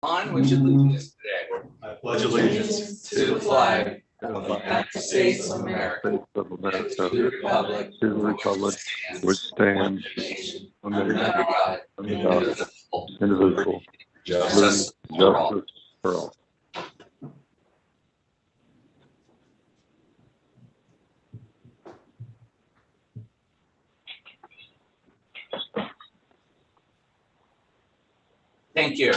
On which allegiance today? I pledge allegiance To the flag of the United States of America, and to the republic which stands under God, indivisible, justice for all. justice for all. Thank you.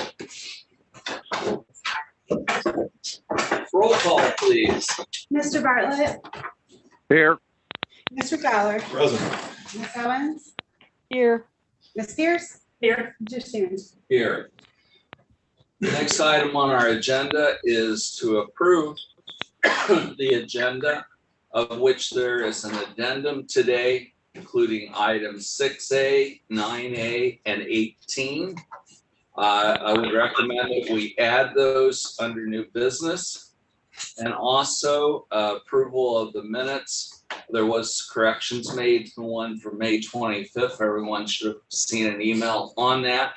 Roll call, please. Mr. Bartlett, Here. Mr. Fowler, present. Ms. Owens, Here. Ms. Pierce. Here. Mr. Stevens. Here. The next item on our agenda is to approve the agenda, of which there is an addendum today, including items 6A, 9A, and 18. I would recommend that we add those under new business, and also approval of the minutes. There was corrections made to the one for May 25th. Everyone should have seen an email on that.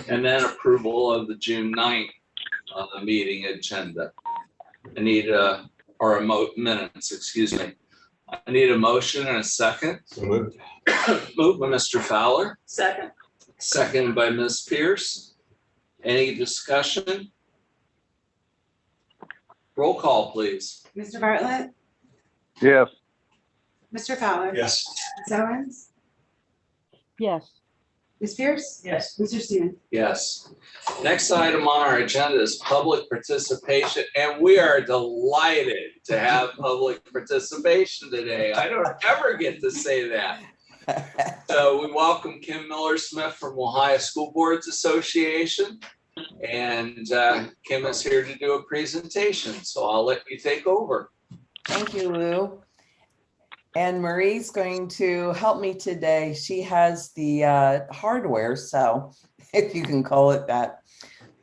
And then approval of the June 9th meeting agenda. I need minutes, excuse me. I need a motion and a second. So moved. Moved by Mr. Fowler. Second. Second by Ms. Pierce. Any discussion? Roll call, please. Mr. Bartlett, Yes. Mr. Fowler. Yes. Ms. Owens, Yes. Ms. Pierce. Yes. Mr. Stevens. Yes. Next item on our agenda is public participation, and we are delighted to have public participation today. I don't ever get to say that. So we welcome Kim Miller-Smith from Ohio School Boards Association, and Kim is here to do a presentation, so I'll let you take over. Thank you, Lou. And Marie's going to help me today. She has the hardware, so if you can call it that.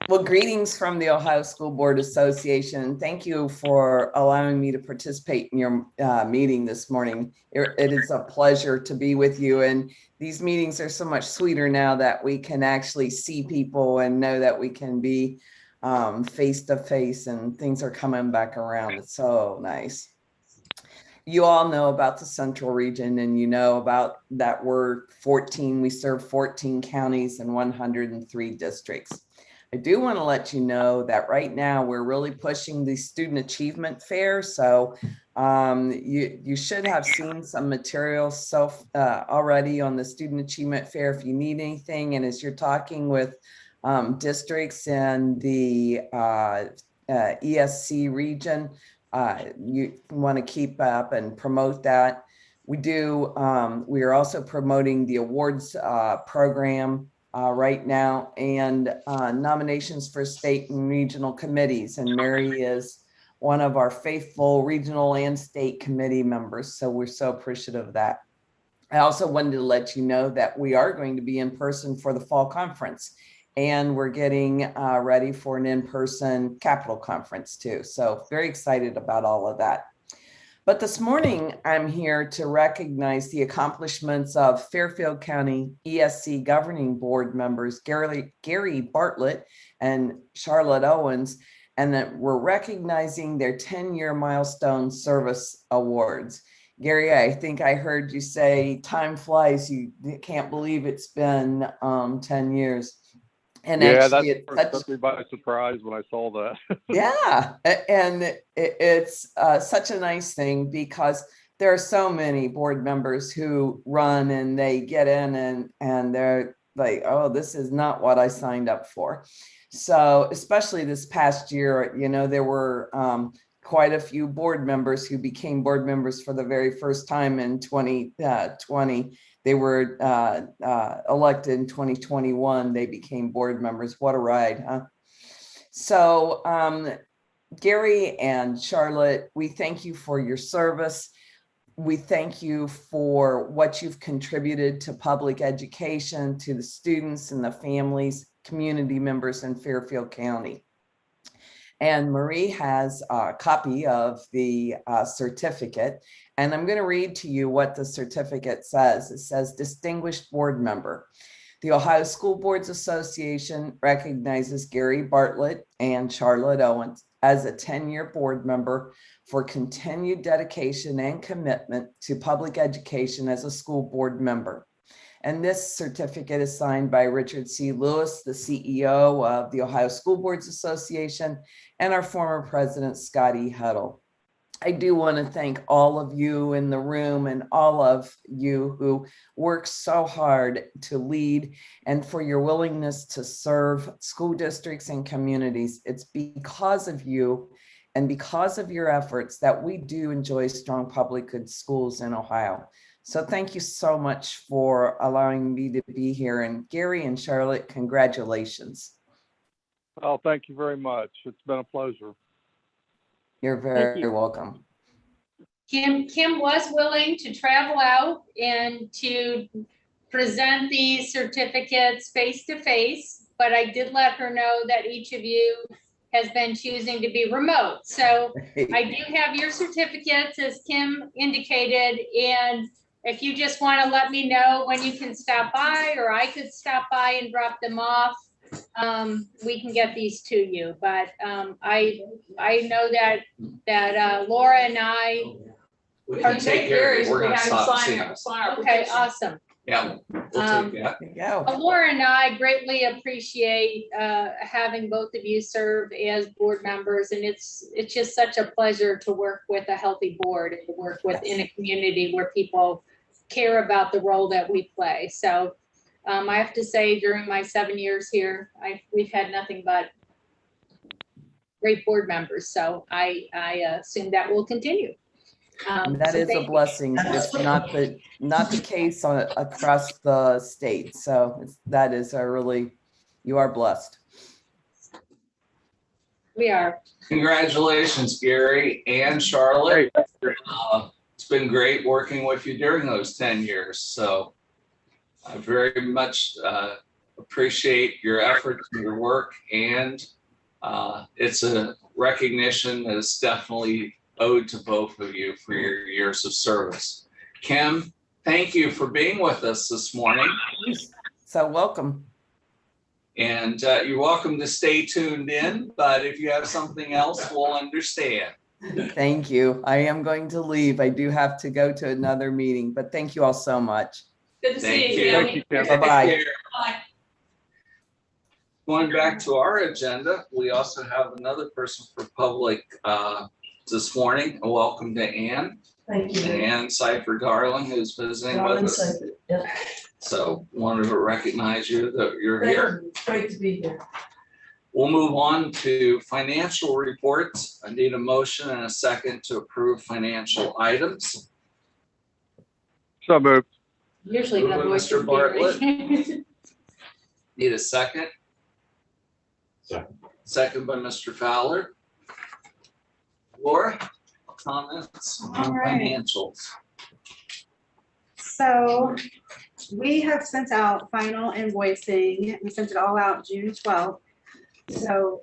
Well, greetings from the Ohio School Board Association. Thank you for allowing me to participate in your meeting this morning. It is a pleasure to be with you. And these meetings are so much sweeter now that we can actually see people and know that we can be face to face, and things are coming back around. It's so nice. You all know about the Central Region, and you know about that we serve 14 counties and 103 districts. I do want to let you know that right now we're really pushing the Student Achievement Fair. So you should have seen some materials already on the Student Achievement Fair if you need anything. And as you're talking with districts in the ESC region, you want to keep up and promote that. We are also promoting the awards program right now, and nominations for state and regional committees. And Mary is one of our faithful regional and state committee members. So we're so appreciative of that. I also wanted to let you know that we are going to be in person for the fall conference, and we're getting ready for an in-person Capitol conference too. So very excited about all of that. But this morning, I'm here to recognize the accomplishments of Fairfield County ESC Governing Board members, Gary Bartlett and Charlotte Owens, and that we're recognizing their 10-year milestone service awards. Gary, I think I heard you say time flies. You can't believe it's been 10 years. And Yeah, actually, that took me by surprise when I saw that. yeah, and it's such a nice thing because there are so many board members who run and they get in and they're like, oh, this is not what I signed up for. So especially this past year, you know, there were quite a few board members who became board members for the very first time in 2020. They were elected in 2021. They became board members. What a ride, huh? So Gary and Charlotte, we thank you for your service. We thank you for what you've contributed to public education, to the students and the families, community members in Fairfield County. And Marie has a copy of the certificate, and I'm going to read to you what the certificate says. It says, Distinguished Board Member, The Ohio School Boards Association recognizes Gary Bartlett and Charlotte Owens as a 10-year board member for continued dedication and commitment to public education as a school board member. And this certificate is signed by Richard C. Lewis, the CEO of the Ohio School Boards Association, and our former president, Scotty Huddle. I do want to thank all of you in the room and all of you who work so hard to lead and for your willingness to serve school districts and communities. It's because of you and because of your efforts that we do enjoy strong public good schools in Ohio. So thank you so much for allowing me to be here. And Gary and Charlotte, congratulations. Oh, thank you very much. It's been a pleasure. You're very welcome. Kim was willing to travel out and to present these certificates face to face, but I did let her know that each of you has been choosing to be remote. So I do have your certificates, as Kim indicated, and if you just want to let me know when you can stop by, or I could stop by and drop them off, we can get these to you. But I know that Laura and I. We can take care of it. We're gonna stop seeing. Okay, awesome. Yeah, we'll take that. There you go. Laura and I greatly appreciate having both of you serve as board members, and it's just such a pleasure to work with a healthy board and to work within a community where people care about the role that we play. So I have to say, during my 7 years here, we've had nothing but great board members. So I assume that will continue. That is a blessing. It's not the case across the state. So that is you are blessed. We are. Congratulations, Gary and Charlotte. It's been great working with you during those 10 years. So I very much appreciate your efforts and your work. And it's a recognition that is definitely owed to both of you for your years of service. Kim, thank you for being with us this morning. So welcome. And you're welcome to stay tuned in, but if you have something else, we'll understand. Thank you. I am going to leave. I do have to go to another meeting, but thank you all so much. Good to Thank see you. Thank you, Kim. Bye-bye. Bye. Going back to our agenda, we also have another person for public this morning. Welcome to Ann. Thank you. Ann Seifert Darling, who's visiting with us. Yep. So wanted to recognize you that you're here. It's great to be here. We'll move on to financial reports. I need a motion and a second to approve financial items. So moved. Usually Moved not by voice Mr. is Bartlett. Gary. Need a second? Second by Mr. Fowler. Laura, comments on All right. financials? So we have sent out final invoicing. We sent it all out June 12th. So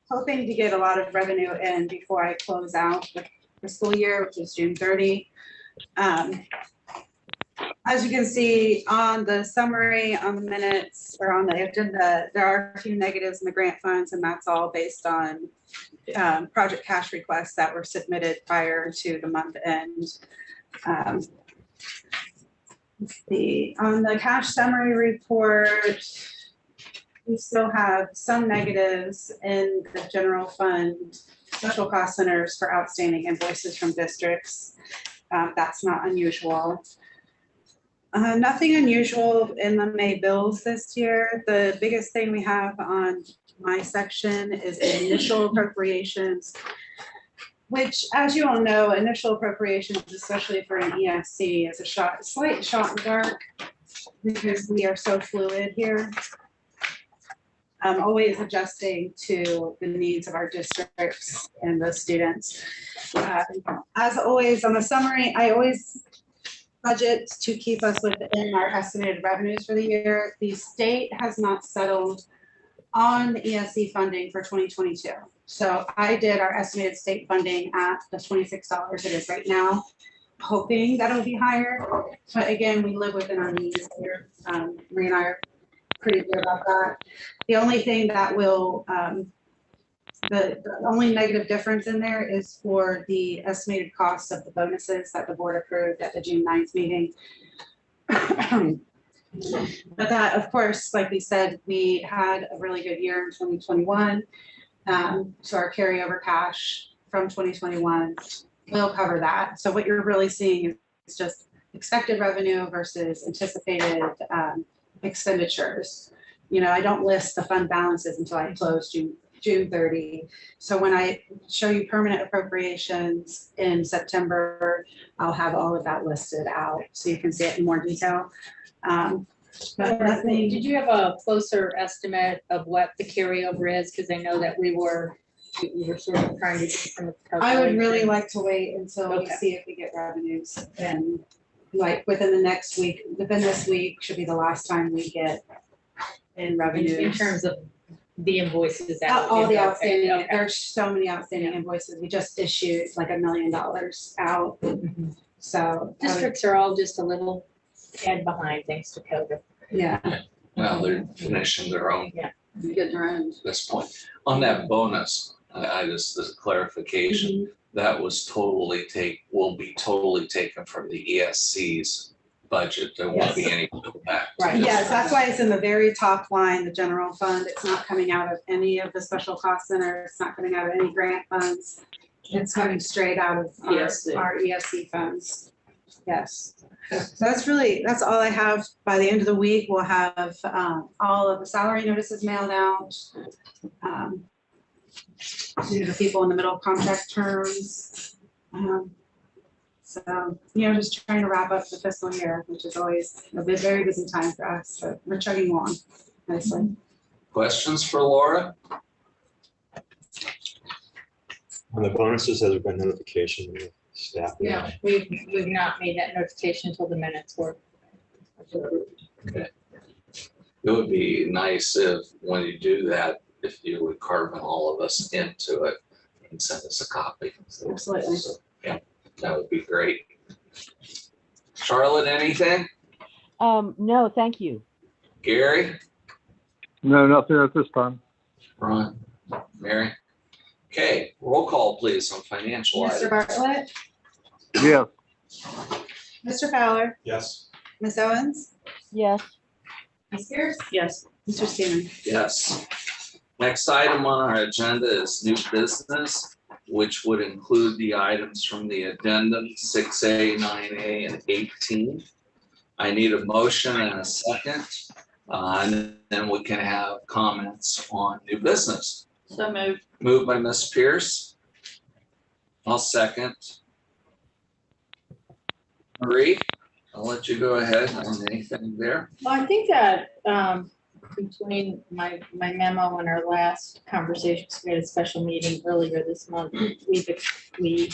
hoping to get a lot of revenue in before I close out the school year, which is June 30. As you can see on the summary, on the minutes, or on the agenda, there are a few negatives in the grant funds, and that's all based on project cash requests that were submitted prior to the month end. Let's see, on the cash summary report, we still have some negatives in the general fund, special cost centers for outstanding invoices from districts. That's not unusual. Nothing unusual in the May bills this year. The biggest thing we have on my section is initial appropriations, which, as you all know, initial appropriations, especially for an ESC, is a slight shot in the dark because we are so fluid here. Always adjusting to the needs of our districts and the students. As always, on the summary, I always budget to keep us within our estimated revenues for the year. The state has not settled on the ESC funding for 2022. So I did our estimated state funding at the $26 it is right now, hoping that it'll be higher. But again, we live within our means here. Marie and I are pretty good about that. The only thing that will, the only negative difference in there is for the estimated costs of the bonuses that the board approved at the June 9th meeting. But that, of course, like we said, we had a really good year in 2021. So our carryover cash from 2021 will cover that. So what you're really seeing is just expected revenue versus anticipated expenditures. You know, I don't list the fund balances until I close June 30. So when I show you permanent appropriations in September, I'll have all of that listed out so you can see it in more detail. But nothing. Did you have a closer estimate of what the carryover is? Because I know that we were sort of trying to do some of the I would really calculations. like to wait until we Okay. see if we get revenues, and like within the next week, within this week should be the last time we get in revenues. In terms of the invoices out. All the Okay, outstanding, okay. there's so many outstanding invoices. We just issued like $1 million out, Mhm. so. I would- Districts are all just a little head behind thanks to COVID. Yeah. Well, they're finishing their own Getting around. at this point. On that bonus, I just, this clarification, that was will be totally taken from the ESC's budget. There won't be any back. Right. Yes, that's why it's in the very top line, the general fund. It's not coming out of any of the special cost centers. It's not coming out of any grant funds. It's coming straight out of ESC. our ESC funds. Yes. So that's all I have. By the end of the week, we'll have all of the salary notices mailed out to the people in the middle of contract terms. So, you know, just trying to wrap up the fiscal year, which is always a very busy time for us, but we're chugging along nicely. Questions for Laura? On the bonuses, has there been notification of the staff? Yeah, we've not made that notification until the minutes were. Okay. It would be nice if, when you do that, if you would carve all of us into it and send us a copy. Absolutely. So, yeah, that would be great. Charlotte, anything? No, thank you. Gary? No, nothing at this time. Ron? Mary? Okay, roll call please on financial Mr. items. Bartlett, Yes, Mr. Fowler, Yes. Ms. Owens, Yes, Ms. Pierce, Yes. Mr. Steven. Yes. Next item on our agenda is new business, which would include the items from the addendum 6A, 9A, and 18. I need a motion and a second, and then we can have comments on new business. So moved. Moved by Ms. Pierce. I'll second. Marie, I'll let you go ahead on anything there. Well, I think that between my memo and our last conversations, we had a special meeting earlier this month. We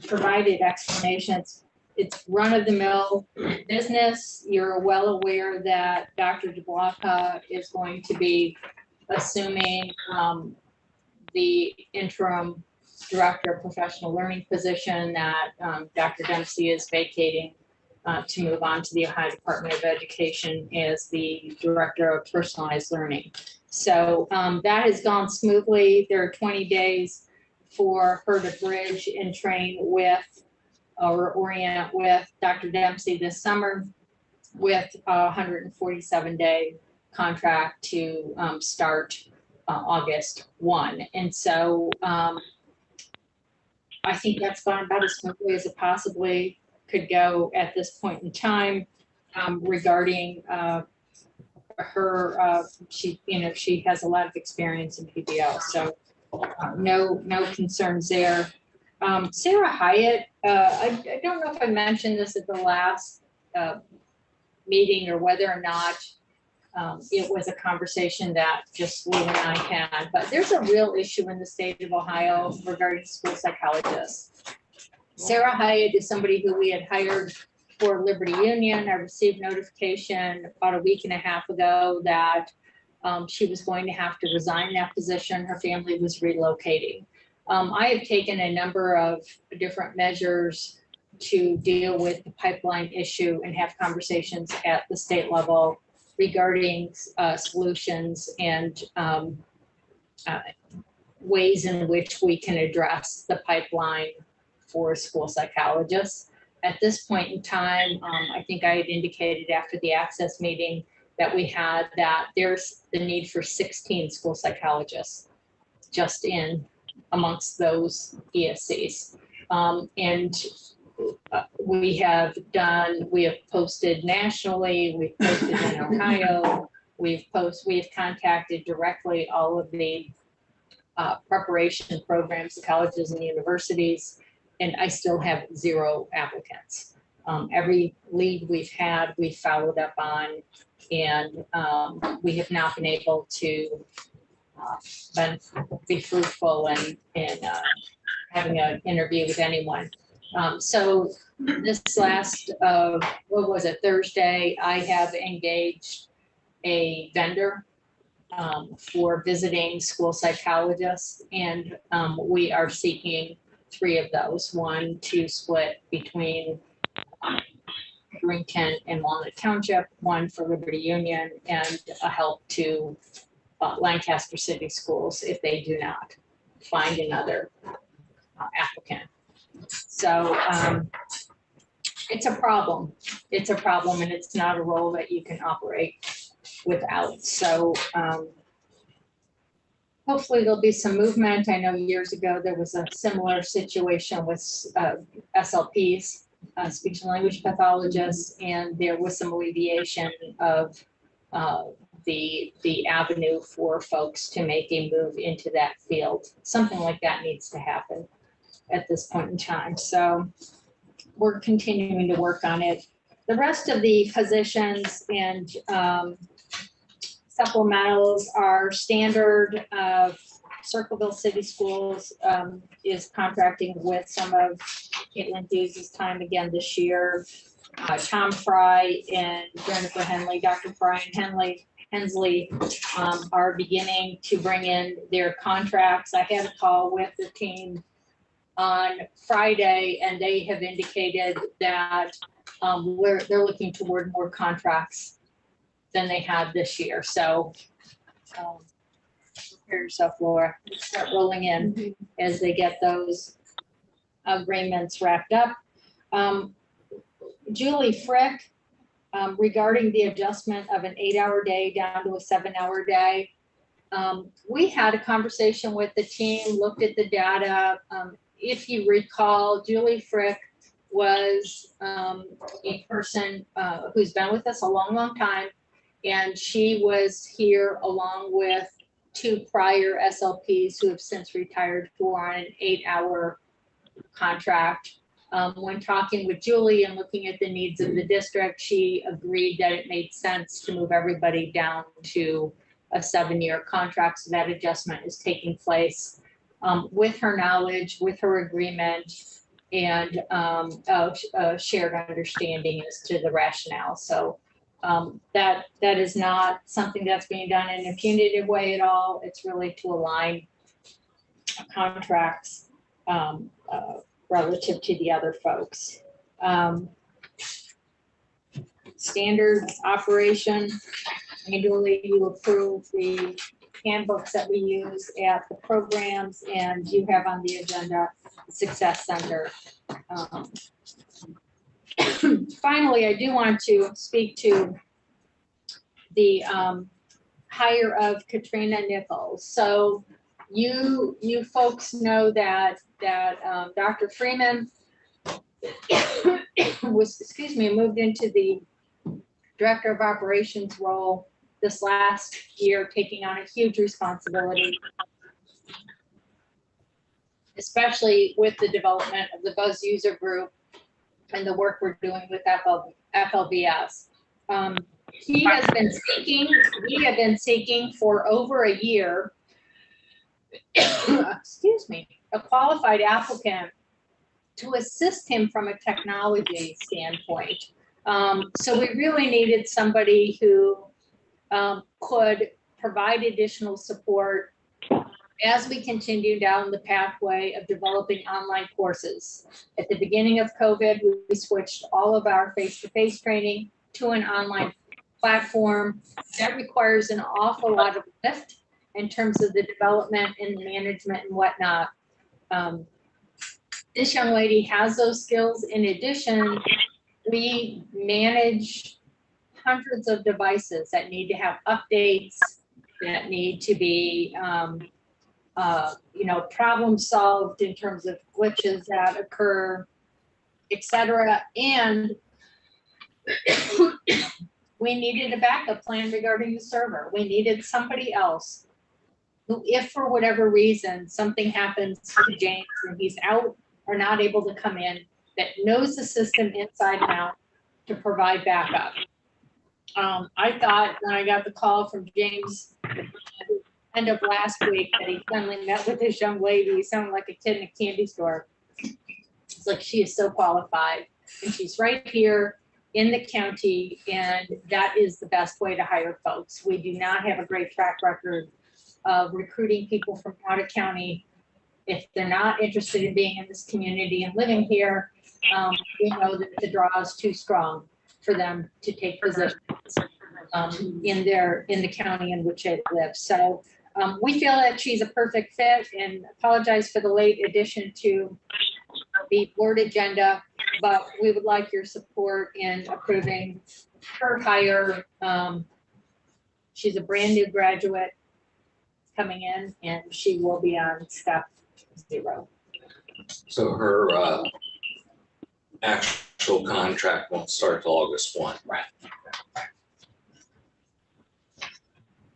provided explanations. It's run-of-the-mill business. You're well aware that Dr. DeBlanca is going to be assuming the interim director of professional learning position that Dr. Dempsey is vacating to move on to the Ohio Department of Education as the director of personalized learning. So that has gone smoothly. There are 20 days for her to bridge and train with or orient with Dr. Dempsey this summer with a 147-day contract to start August 1. And so I think that's gone about as smoothly as it possibly could go at this point in time. Regarding her, she has a lot of experience in PBL, so no concerns there. Sarah Hyatt, I don't know if I mentioned this at the last meeting or whether or not it was a conversation that just Lou and I had, but there's a real issue in the state of Ohio regarding school psychologists. Sarah Hyatt is somebody who we had hired for Liberty Union. I received notification about a week and a half ago that she was going to have to resign that position. Her family was relocating. I have taken a number of different measures to deal with the pipeline issue and have conversations at the state level regarding solutions and ways in which we can address the pipeline for school psychologists. At this point in time, I think I had indicated after the access meeting that we had that there's the need for 16 school psychologists just in amongst those ESCs. We have posted nationally, we've posted in Ohio, we've contacted directly all of the preparation programs, the colleges and universities, and I still have 0 applicants. Every lead we've had, we've followed up on, and we have not been able to be fruitful in having an interview with anyone. So this last, what was it, Thursday, I have engaged a vendor for visiting school psychologists, and we are seeking 3 of those, 1 to split between Greenton and Walnut Township, 1 for Liberty Union, and a help to Lancaster City Schools if they do not find another applicant. So it's a problem. It's a problem, and it's not a role that you can operate without. So hopefully there'll be some movement. I know years ago there was a similar situation with SLPs, speech and language pathologists, and there was some alleviation of the avenue for folks to make a move into that field. Something like that needs to happen at this point in time. So we're continuing to work on it. The rest of the positions and supplementals are standard. Circleville City Schools is contracting with some of Caitlin Hughes' time again this year. Tom Fry and Jennifer Henley, Dr. Fry and Hensley are beginning to bring in their contracts. I had a call with the team on Friday, and they have indicated that they're looking toward more contracts than they had this year. So prepare yourself, Laura, start rolling in as they get those agreements wrapped up. Julie Frick, regarding the adjustment of an 8-hour day down to a 7-hour day. We had a conversation with the team, looked at the data. If you recall, Julie Frick was a person who's been with us a long, long time. And she was here along with 2 prior SLPs who have since retired, who are on an 8-hour contract. When talking with Julie and looking at the needs of the district, she agreed that it made sense to move everybody down to a 7-year contract. So that adjustment is taking place with her knowledge, with her agreement, and a shared understanding as to the rationale. So that is not something that's being done in a punitive way at all. It's really to align contracts relative to the other folks. Standard operation, annually you approve the handbooks that we use at the programs, and you have on the agenda the Success Center. Finally, I do want to speak to the hire of Katrina Nichols. So you folks know that Dr. Freeman was, moved into the Director of Operations role this last year, taking on a huge responsibility, especially with the development of the Buzz user group and the work we're doing with FLVS. We have been seeking for over a year, a qualified applicant to assist him from a technology standpoint. So we really needed somebody who could provide additional support as we continue down the pathway of developing online courses. At the beginning of COVID, we switched all of our face-to-face training to an online platform. That requires an awful lot of lift in terms of the development and the management and whatnot. This young lady has those skills. In addition, we manage hundreds of devices that need to have updates, that need to be, problem solved in terms of glitches that occur, et cetera. And we needed a backup plan regarding the server. We needed somebody else who, if for whatever reason, something happens to James and he's out or not able to come in, that knows the system inside and out to provide backup. I thought when I got the call from James at the end of last week that he finally met with this young lady, he sounded like a kid in a candy store. It's like, she is so qualified and she's right here in the county, and that is the best way to hire folks. We do not have a great track record of recruiting people from out of county if they're not interested in being in this community and living here. We know that the draw is too strong for them to take positions in the county in which they live. So we feel that she's a perfect fit, and apologize for the late addition to the board agenda, but we would like your support in approving her hire. She's a brand new graduate coming in, and she will be on step 0. So her actual contract won't start till August 1. Right.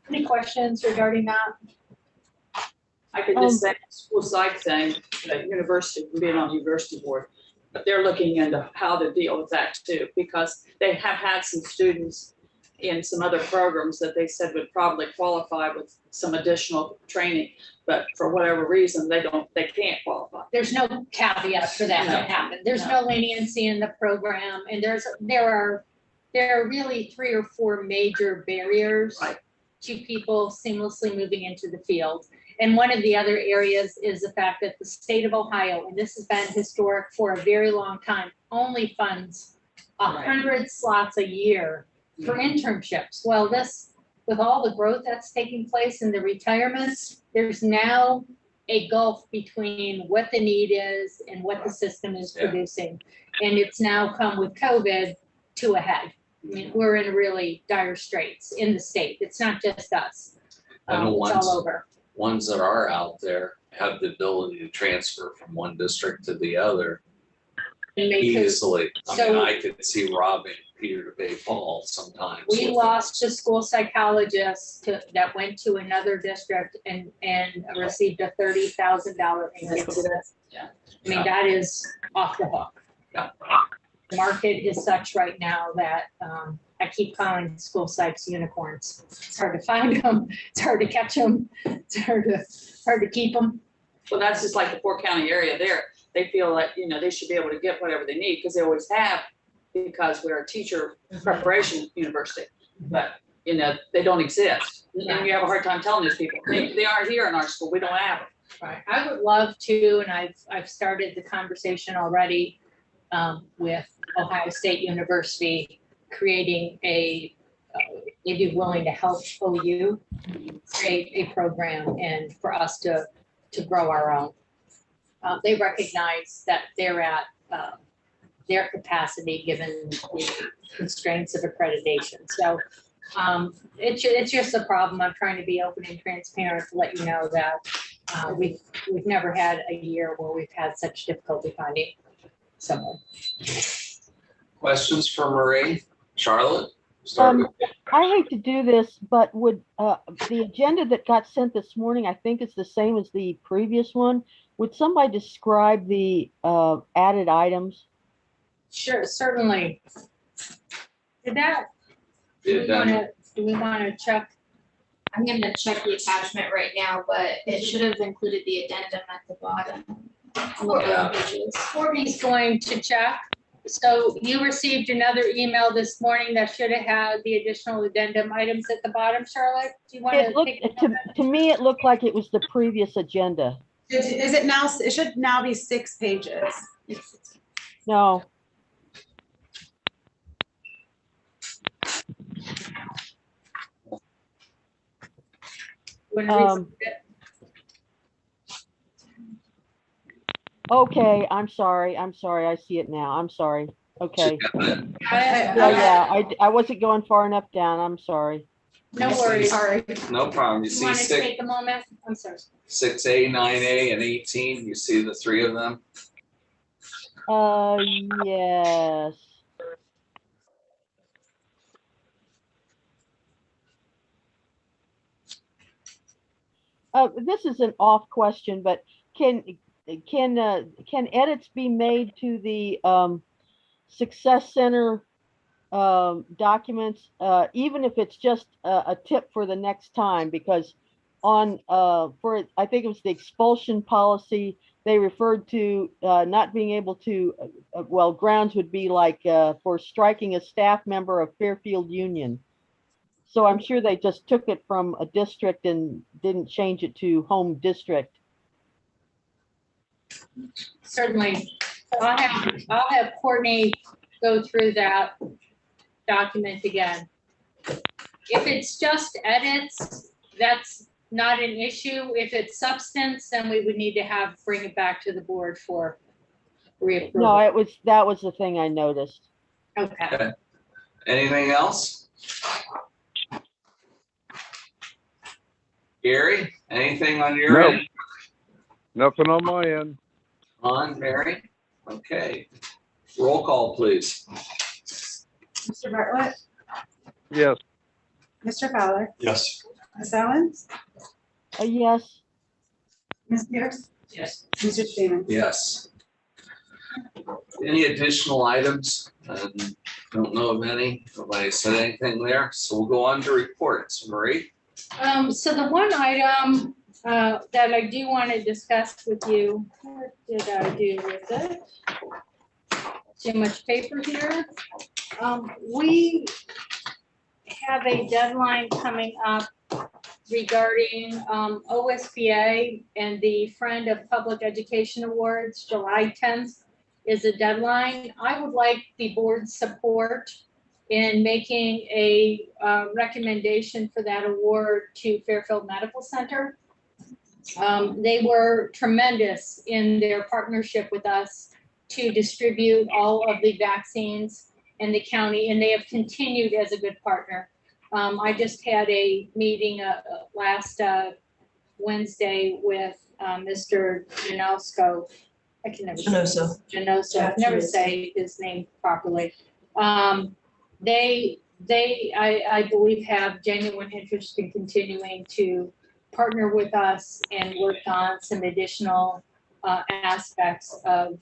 Any questions regarding that? I could just say, school psych thing, that university, being on the university board, but they're looking into how to deal with that too, because they have had some students in some other programs that they said would probably qualify with some additional training, but for whatever reason, they can't qualify. There's no caveat for that to happen. There's no leniency in the program, and there are really 3 or 4 major barriers to people seamlessly moving into the field. And one of the other areas is the fact that the state of Ohio, and this has been historic for a very long time, only funds 100 slots a year for internships. Well, this, with all the growth that's taking place in the retirements, there's now a gulf between what the need is and what the system is producing. And it's now come with COVID to a head. I mean, we're in really dire straits in the state. It's not just us. And the it's all over. Ones that are out there have the ability to transfer from one district to the other easily. I could see robbing Peter to pay Paul sometimes. We lost a school psychologist that went to another district and received a $30,000 increase. Yeah. I mean, that is off the hook. Yeah. The market is such right now that I keep calling school psychs unicorns. It's hard to find them. It's hard to catch them. It's hard to keep them. Well, that's just like the 4-county area there. They feel like, they should be able to get whatever they need because they always have, because we're a teacher preparation university, but they don't exist. And you have a hard time telling these people, they aren't here in our school. We don't have them. Right. I would love to, and I've started the conversation already with Ohio State University, creating they'd be willing to help OU create a program and for us to grow our own. They recognize that they're at their capacity given the constraints of accreditation. So it's just a problem. I'm trying to be open and transparent to let you know that we've never had a year where we've had such difficulty finding someone. Questions for Marie? Charlotte? Start with you. I hate to do this, but would the agenda that got sent this morning, I think it's the same as the previous one. Would somebody describe the added items? Sure, certainly. Do we want to check? I'm going to check the attachment right now, but it should have included the addendum at the bottom. Courtney's going to check. So you received another email this morning that should have had the additional addendum items at the bottom, Charlotte? Do you want It to looked, to me, it looked like it was the previous agenda. Is it now, it should now be 6 pages. No. Wanna resend it? Okay, I'm sorry. I see it now. I'm sorry. Okay. I wasn't going far enough down. I'm sorry. No worries. Sorry. No problem. You You see want to six, take a moment? I'm sorry. 6A, 9A, and 18. You see the three of them? Yes. This is an off question, but can edits be made to the Success Center documents, even if it's just a tip for the next time? Because on for I think it was the expulsion policy, they referred to not being able to well, grounds would be like for striking a staff member of Fairfield Union. So I'm sure they just took it from a district and didn't change it to home district. Certainly. I'll have Courtney go through that document again. If it's just edits, that's not an issue. If it's substance, then we would need to bring it back to the board for reapproval. No, that was the thing I noticed. Okay. Anything else? Gary, anything on your No. end? Nothing on my end. On, Mary? Okay. Roll call, please. Mr. Bartlett, Yes. Mr. Fowler, Yes. Ms. Owens, Yes. Ms. Pierce, Yes. Mr. Stevens. Yes. Any additional items? Don't know of any. Nobody said anything there, so we'll go on to reports. Marie? So the one item that I do want to discuss with you, what did I do with it? Too much paper here. We have a deadline coming up regarding OSBA and the Friend of Public Education Awards. July 10th is a deadline. I would like the board's support in making a recommendation for that award to Fairfield Medical Center. They were tremendous in their partnership with us to distribute all of the vaccines in the county, and they have continued as a good partner. I just had a meeting last Wednesday with Mr. Janosco. I can never Janoso. I can never say his name properly. I believe have genuine interest in continuing to partner with us and work on some additional aspects of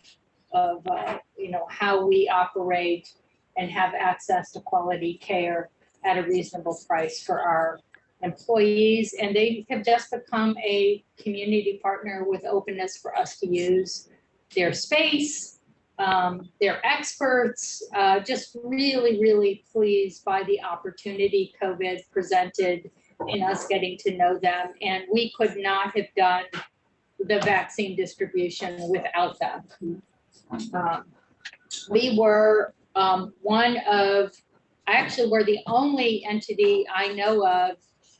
how we operate and have access to quality care at a reasonable price for our employees. And they have just become a community partner with openness for us to use their space. They're experts, just really, really pleased by the opportunity COVID presented in us getting to know them. And we could not have done the vaccine distribution without them. We were we're the only entity I know of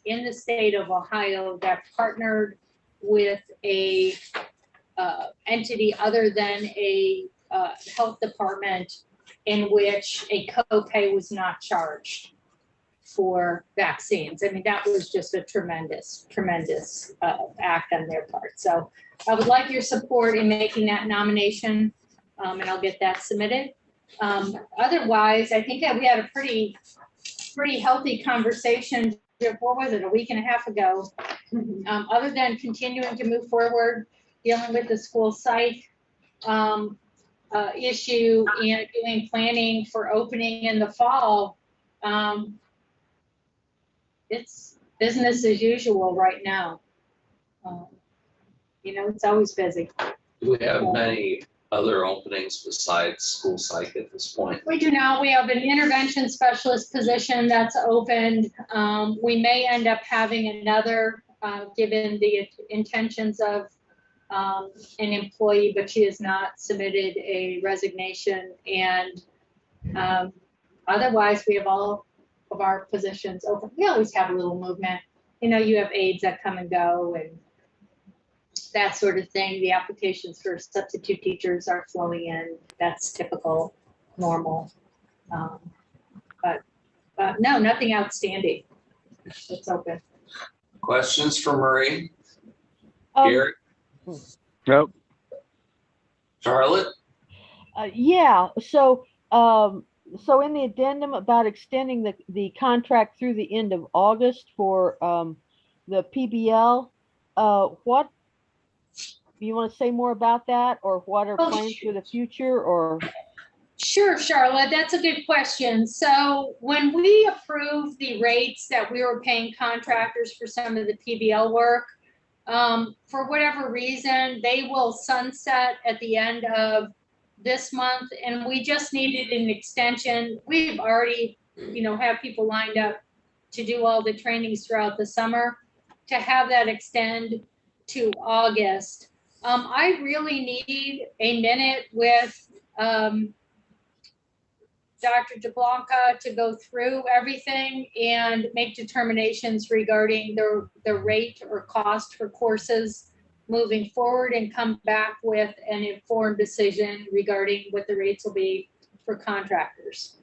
in the state of Ohio that partnered with a entity other than a health department in which a copay was not charged for vaccines. I mean, that was just a tremendous act on their part. So I would like your support in making that nomination, and I'll get that submitted. Otherwise, I think that we had a pretty healthy conversation. What was it, a week and a half ago? Other than continuing to move forward, dealing with the school psych issue and doing planning for opening in the fall, it's business as usual right now. It's always busy. Do we have many other openings besides school psych at this point? We do now. We have an intervention specialist position that's opened. We may end up having another, given the intentions of an employee, but she has not submitted a resignation. And otherwise, we have all of our positions open. We always have a little movement. you know, you have aides that come and go and that sort of thing. The applications for substitute teachers are flowing in. That's typical, normal. But no, nothing outstanding. It's open. Questions for Marie? Um, Gary? Nope. Charlotte? Yeah, so, so in the addendum about extending the contract through the end of August for, the PBL, what, you want to say more about that, or what are Oh, plans sure. for the future, or? Sure, Charlotte, that's a good question. So when we approved the rates that we were paying contractors for some of the PBL work, for whatever reason, they will sunset at the end of this month, and we just needed an extension. We've already, you know, have people lined up to do all the trainings throughout the summer, to have that extend to August. I really need a minute with Dr. DeBlanca to go through everything and make determinations regarding the rate or cost for courses moving forward, and come back with an informed decision regarding what the rates will be for contractors.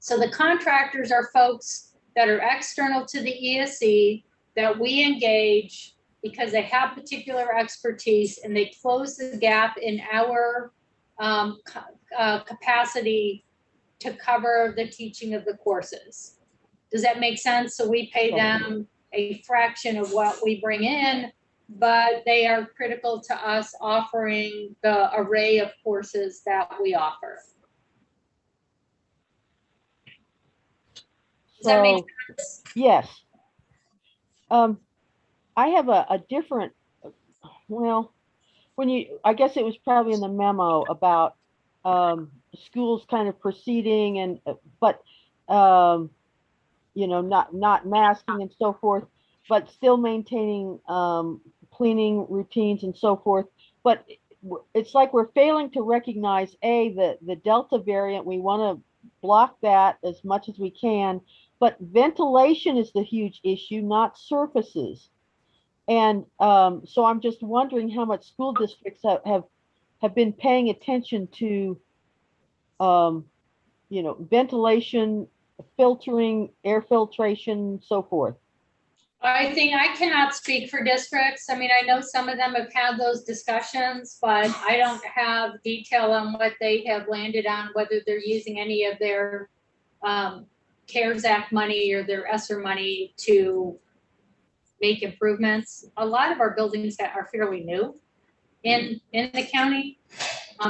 So the contractors are folks that are external to the ESE that we engage because they have particular expertise and they close the gap in our capacity to cover the teaching of the courses. Does that make sense? So we pay them a fraction of what we bring in, but they are critical to us offering the array of courses that we offer. Does that make sense? Yes. I have a different, well, when you, I guess it was probably in the memo about schools kind of proceeding and, but, you know, not masking and so forth, but still maintaining cleaning routines and so forth. But it's like we're failing to recognize, the Delta variant. We want to block that as much as we can, but ventilation is the huge issue, not surfaces. And so I'm just wondering how much school districts have been paying attention to, you know, ventilation, filtering, air filtration, so forth. I think I cannot speak for districts. I mean, I know some of them have had those discussions, but I don't have detail on what they have landed on, whether they're using any of their CARES Act money or their ESSER money to make improvements. A lot of our buildings that are fairly new in the county.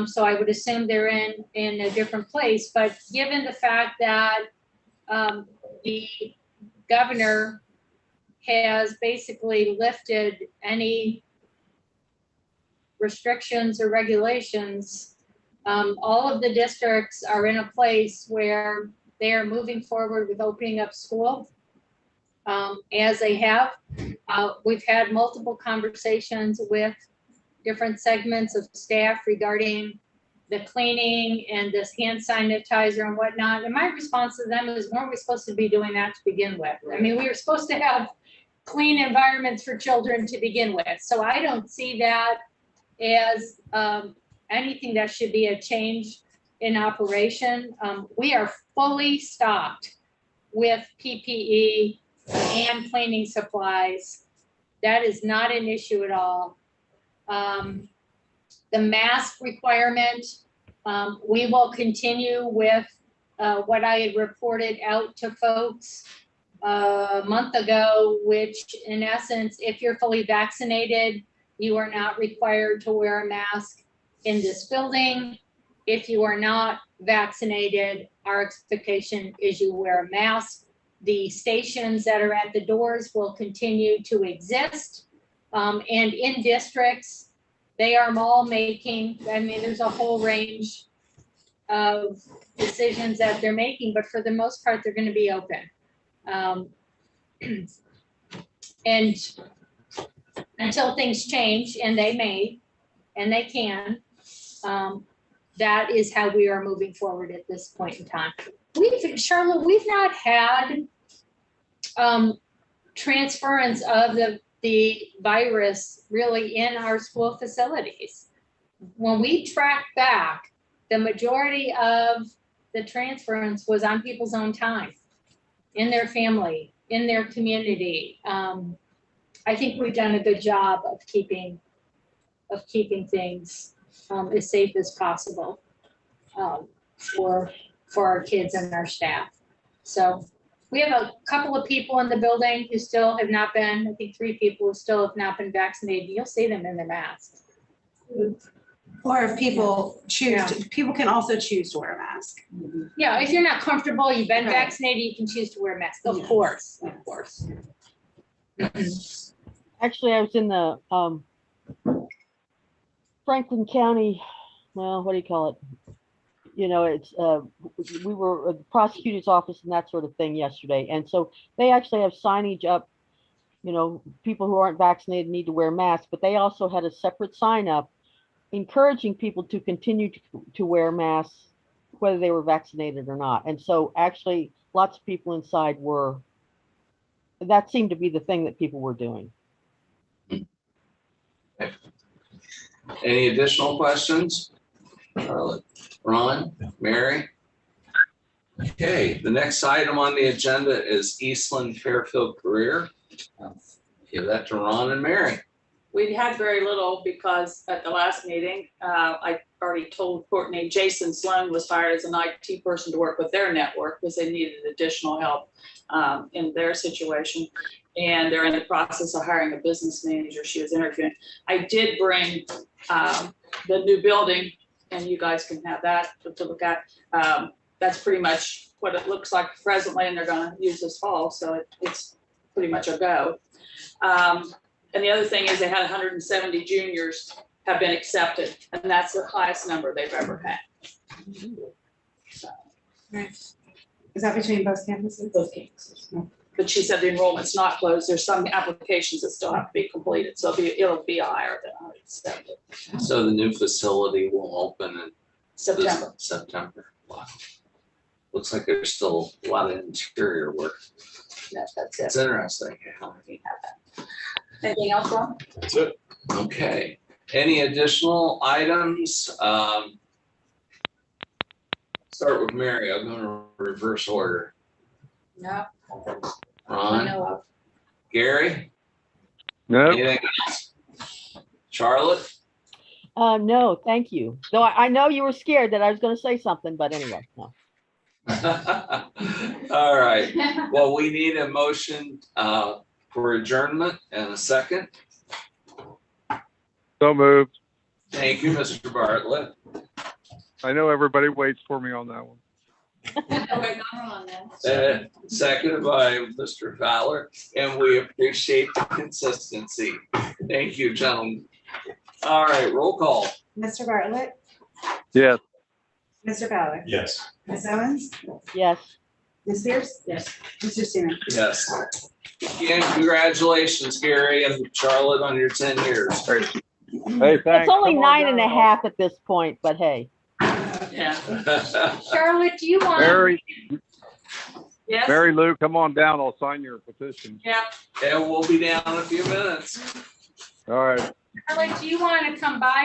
So I would assume they're in a different place, but given the fact that the governor has basically lifted any restrictions or regulations, all of the districts are in a place where they are moving forward with opening up school. As they have, we've had multiple conversations with different segments of staff regarding the cleaning and this hand sanitizer and whatnot. And my response to them is, weren't we supposed to be doing that to begin with? I mean, we were supposed to have clean environments for children to begin with. So I don't see that as anything that should be a change in operation. We are fully stocked with PPE and cleaning supplies. That is not an issue at all. The mask requirement, we will continue with what I had reported out to folks a month ago, which in essence, if you're fully vaccinated, you are not required to wear a mask in this building. If you are not vaccinated, our expectation is you wear a mask. The stations that are at the doors will continue to exist. And in districts, they are all making, I mean, there's a whole range of decisions that they're making, but for the most part, they're going to be open. And until things change, and they may, and they can, that is how we are moving forward at this point in time. Charlotte, we've not had transference of the virus really in our school facilities. When we track back, the majority of the transference was on people's own time, in their family, in their community. I think we've done a good job of keeping things as safe as possible for our kids and our staff. So we have a couple of people in the building who still have not been, I think 3 people who still have not been vaccinated. You'll see them in their masks. Or if people choose, people can also choose to wear a mask. Yeah, if you're not comfortable, you've been Right. vaccinated, you can choose to wear a mask, of Yes. course. Actually, I was in the Franklin County, well, what do you call it? You know, it's we were at the prosecutor's office and that sort of thing yesterday. And so they actually have signage up, you know, people who aren't vaccinated need to wear masks, but they also had a separate sign up encouraging people to continue to wear masks, whether they were vaccinated or not. And so actually lots of people inside were, that seemed to be the thing that people were doing. Any additional questions? Charlotte, Ron, Mary? Okay, the next item on the agenda is Eastland Fairfield career. Give that to Ron and Mary. We had very little because at the last meeting, I already told Courtney, Jason Sloan was hired as an IT person to work with their network because they needed additional help in their situation. And they're in the process of hiring a business manager. She was interviewing. I did bring the new building, and you guys can have that to look at. That's pretty much what it looks like presently, and they're gonna use this fall, so it's pretty much a go. And the other thing is they had 170 juniors have been accepted, and that's the highest number they've ever had. So, Is that between both campuses? both campuses. But she said the enrollment's not closed. There's some applications that still have to be completed, so it'll be higher than 170. So the new facility will open in September. September. Wow. Looks like there's still a lot of interior work. That's It's it. interesting. Anything else, Ron? That's it. Okay, any additional items? Start with Mary. I'm going to reverse order. No. I Ron, know of. Gary, No, anything else? Charlotte? No, thank you. Though I know you were scared that I was going to say something, but anyway, no. All right, well, we need a motion for adjournment and a second. so moved. Thank you, Mr. Bartlett. I know everybody waits for me on that one. Wait, not Ron then. Seconded by Mr. Fowler, and we appreciate the consistency. Thank you, gentlemen. All right, roll call. Mr. Bartlett, Yes. Mr. Fowler, Yes. Ms. Owens, Yes. Ms. Pierce? Yes. Mr. Seaman? Yes. Again, congratulations, Gary and Charlotte, on your 10 years. Hey, thanks. It's only Come on 9.5 down. at this point, but hey. Yeah. Charlotte, do you want? Mary, Yes? Mary Lou, come on down. I'll sign your petition. Yeah. And we'll be down in a few minutes. All right. Charlotte, do you want to come by